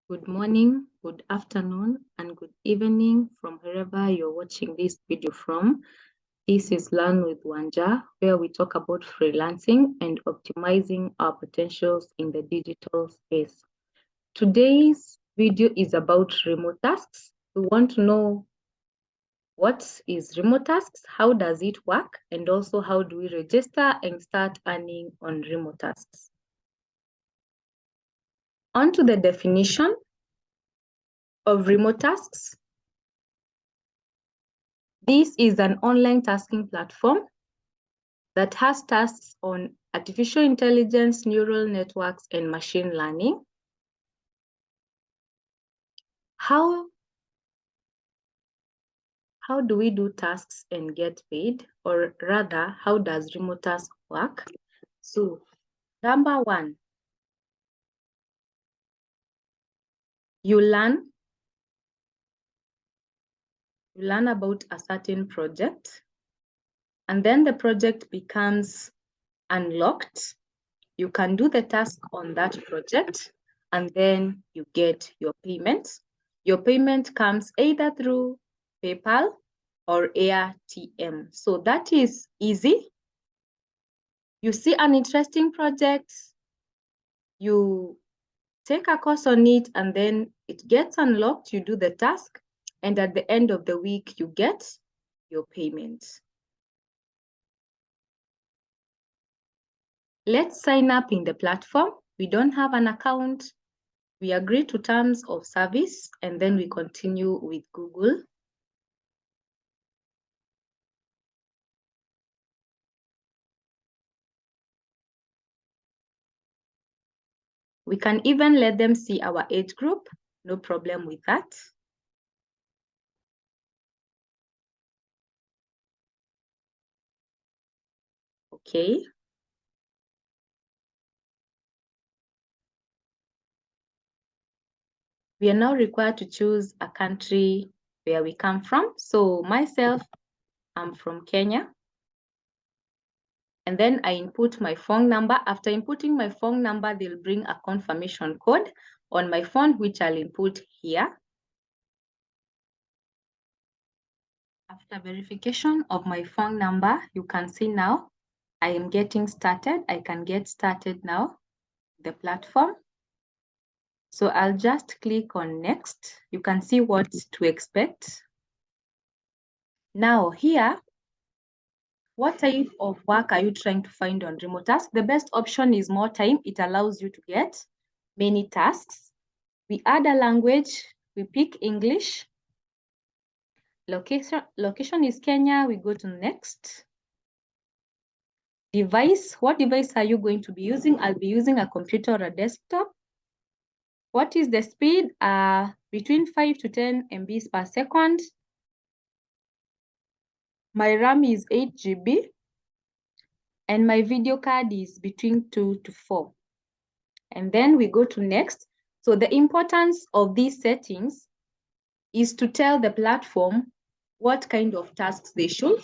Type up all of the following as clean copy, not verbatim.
Good morning, good afternoon, and good evening from wherever you're watching this video from. This is Learn with Wanja, where we talk about freelancing and optimizing our potentials in the digital space. Today's video is about remote tasks. We want to know what is remote tasks, how does it work, and also how do we register and start earning on remote tasks. On to the definition of remote tasks. This is an online tasking platform that has tasks on artificial intelligence, neural networks, and machine learning. How do we do tasks and get paid? Or rather, how does remote task work? So, number one, you learn about a certain project, and then the project becomes unlocked. You can do the task on that project, and then you get your payment. Your payment comes either through PayPal or AirTM. So that is easy. You see an interesting project, you take a course on it, and then it gets unlocked, you do the task, and at the end of the week, you get your payment. Let's sign up in the platform. We don't have an account. We agree to terms of service, and then we continue with Google. We can even let them see our age group, no problem with that. Okay. We are now required to choose a country where we come from. So myself, I'm from Kenya. And then I input my phone number. After inputting my phone number, they'll bring a confirmation code on my phone, which I'll input here. After verification of my phone number, you can see now I am getting started. I can get started now, the platform. So I'll just click on next. You can see what to expect. Now here, what type of work are you trying to find on Remotask? The best option is more time. It allows you to get many tasks. We add a language, we pick English. Location is Kenya, we go to next. Device, what device are you going to be using? I'll be using a computer or a desktop. What is the speed? Between 5 to 10 MBs per second. My RAM is 8 GB. And my video card is between 2 to 4. And then we go to next. So the importance of these settings is to tell the platform what kind of tasks they should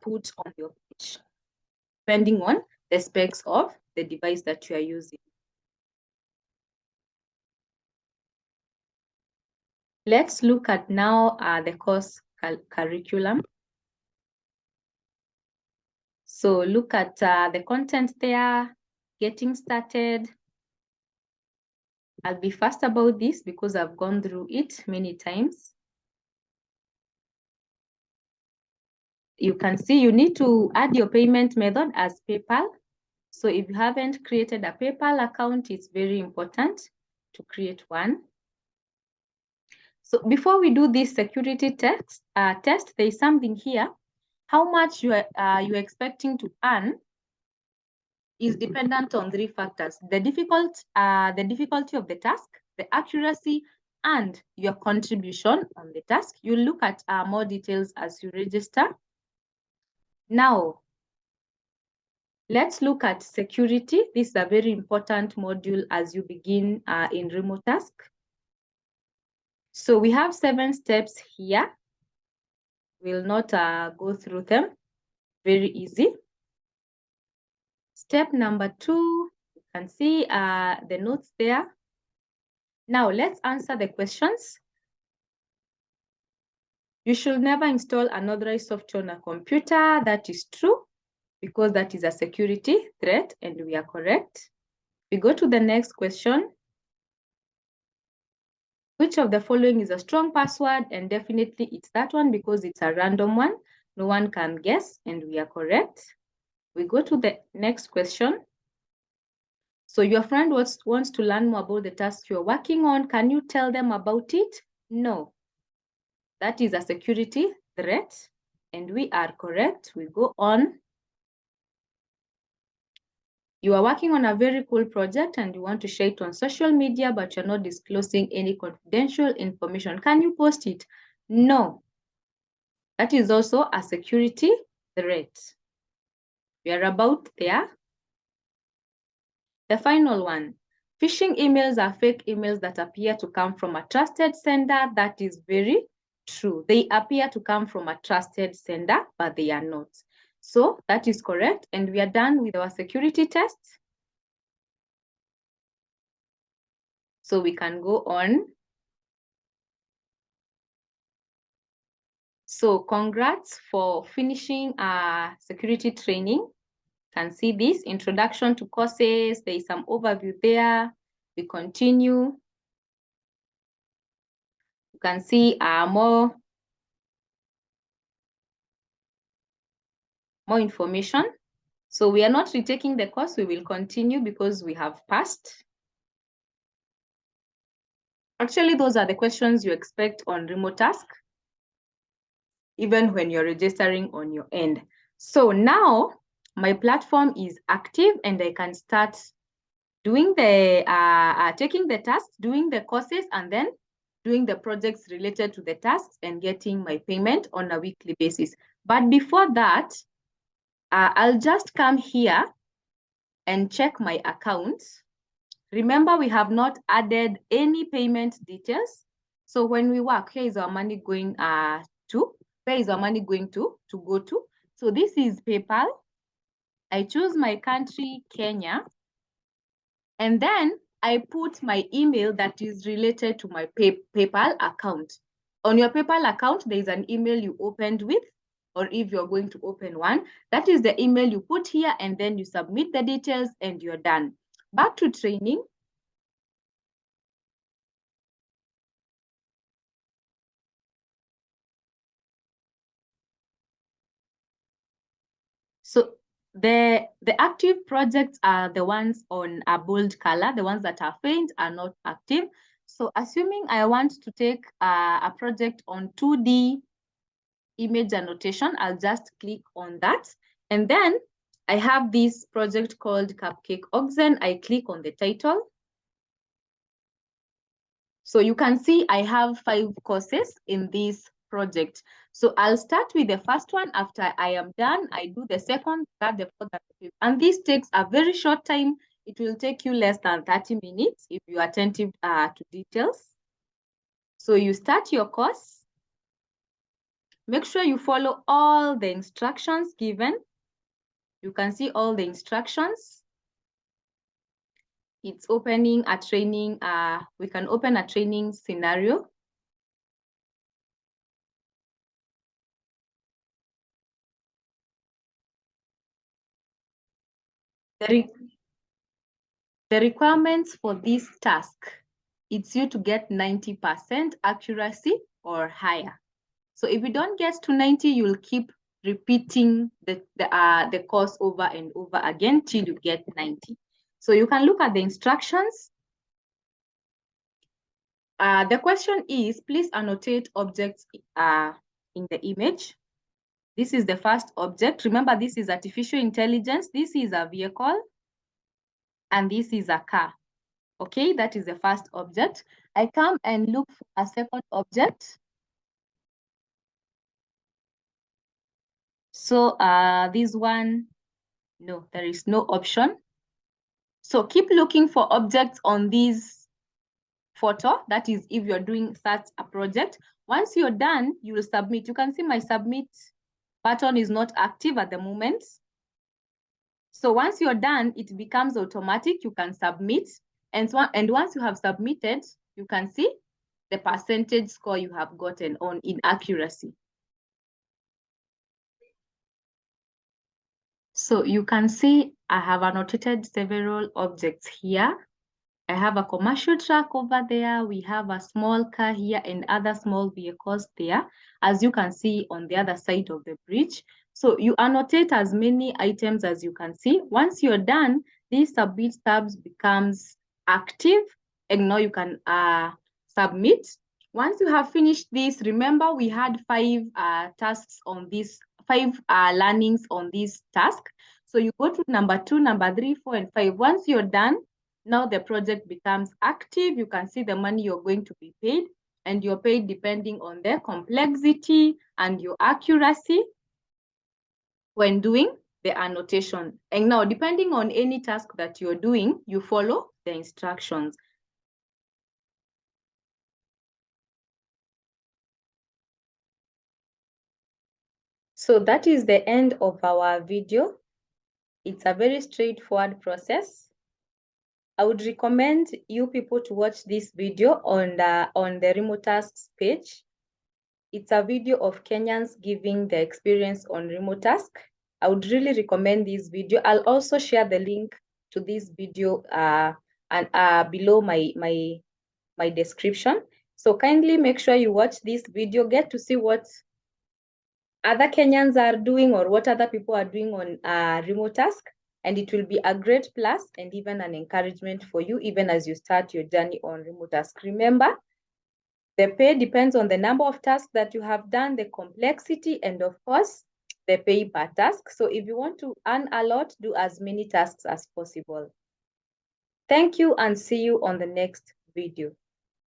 put on your page, depending on the specs of the device that you are using. Let's look at now the course curriculum. So look at the content there, getting started. I'll be fast about this because I've gone through it many times. You can see you need to add your payment method as PayPal. So if you haven't created a PayPal account, it's very important to create one. So before we do this security test, there is something here. How much you're expecting to earn is dependent on 3 factors: the difficulty of the task, the accuracy, and your contribution on the task. You'll look at more details as you register. Now, let's look at security. This is a very important module as you begin in Remotask. So we have 7 steps here. We'll not go through them. Very easy. Step number 2, you can see the notes there. Now let's answer the questions. You should never install unauthorized software on a computer. That is true, because that is a security threat, and we are correct. We go to the next question. Which of the following is a strong password? And definitely it's that one, because it's a random one. No one can guess, and we are correct. We go to the next question. So your friend wants to learn more about the task you're working on. Can you tell them about it? No. That is a security threat, and we are correct. We go on. You are working on a very cool project and you want to share it on social media, but you're not disclosing any confidential information. Can you post it? No. That is also a security threat. We are about there. The final one. Phishing emails are fake emails that appear to come from a trusted sender. That is very true. They appear to come from a trusted sender, but they are not. So that is correct. And we are done with our security tests. So we can go on. So congrats for finishing security training. You can see this introduction to courses. There is some overview there. We continue. You can see more information. So we are not retaking the course. We will continue because we have passed. Actually, those are the questions you expect on Remotask, even when you're registering on your end. So now my platform is active and I can start doing the, taking the tasks, doing the courses, and then doing the projects related to the tasks and getting my payment on a weekly basis. But before that, I'll just come here and check my account. Remember, we have not added any payment details. So when we work, here is our money going to, where is our money going to go to? So this is PayPal. I choose my country, Kenya. And then I put my email that is related to my PayPal account. On your PayPal account, there is an email you opened with, or if you're going to open one, that is the email you put here, and then you submit the details and you're done. Back to training. So the active projects are the ones on a bold color. The ones that are faint are not active. So assuming I want to take a project on 2D image annotation, I'll just click on that. And then I have this project called Cupcake Oxen. I click on the title. So you can see I have 5 courses in this project. So I'll start with the first one. After I am done, I do the second, third, the fourth, and the fifth. And this takes a very short time. It will take you less than 30 minutes if you are attentive to details. So you start your course. Make sure you follow all the instructions given. You can see all the instructions. It's opening a training, we can open a training scenario. The requirements for this task, it's you to get 90% accuracy or higher. So if you don't get to 90, you'll keep repeating the course over and over again till you get 90. So you can look at the instructions. The question is, please annotate objects in the image. This is the first object. Remember, this is artificial intelligence. This is a vehicle. And this is a car. Okay, that is the first object. I come and look for a second object. So this one, no, there is no option. So keep looking for objects on this photo. That is if you're doing such a project. Once you're done, you will submit. You can see my submit button is not active at the moment. So once you're done, it becomes automatic. You can submit. And once you have submitted, you can see the percentage score you have gotten on inaccuracy. So you can see I have annotated several objects here. I have a commercial truck over there. We have a small car here and other small vehicles there, as you can see on the other side of the bridge. So you annotate as many items as you can see. Once you're done, this submit tabs becomes active, and now you can submit. Once you have finished this, remember we had 5 tasks on this, 5 learnings on this task. So you go to number 2, number 3, 4, and 5. Once you're done, now the project becomes active. You can see the money you're going to be paid, and you're paid depending on the complexity and your accuracy when doing the annotation. And now, depending on any task that you're doing, you follow the instructions. So that is the end of our video. It's a very straightforward process. I would recommend you people to watch this video on the Remotasks page. It's a video of Kenyans giving their experience on Remotask. I would really recommend this video. I'll also share the link to this video below my description. So kindly make sure you watch this video, get to see what other Kenyans are doing or what other people are doing on Remotask. And it will be a great plus and even an encouragement for you, even as you start your journey on Remotask. Remember, the pay depends on the number of tasks that you have done, the complexity, and of course, the pay per task. So if you want to earn a lot, do as many tasks as possible. Thank you and see you on the next video.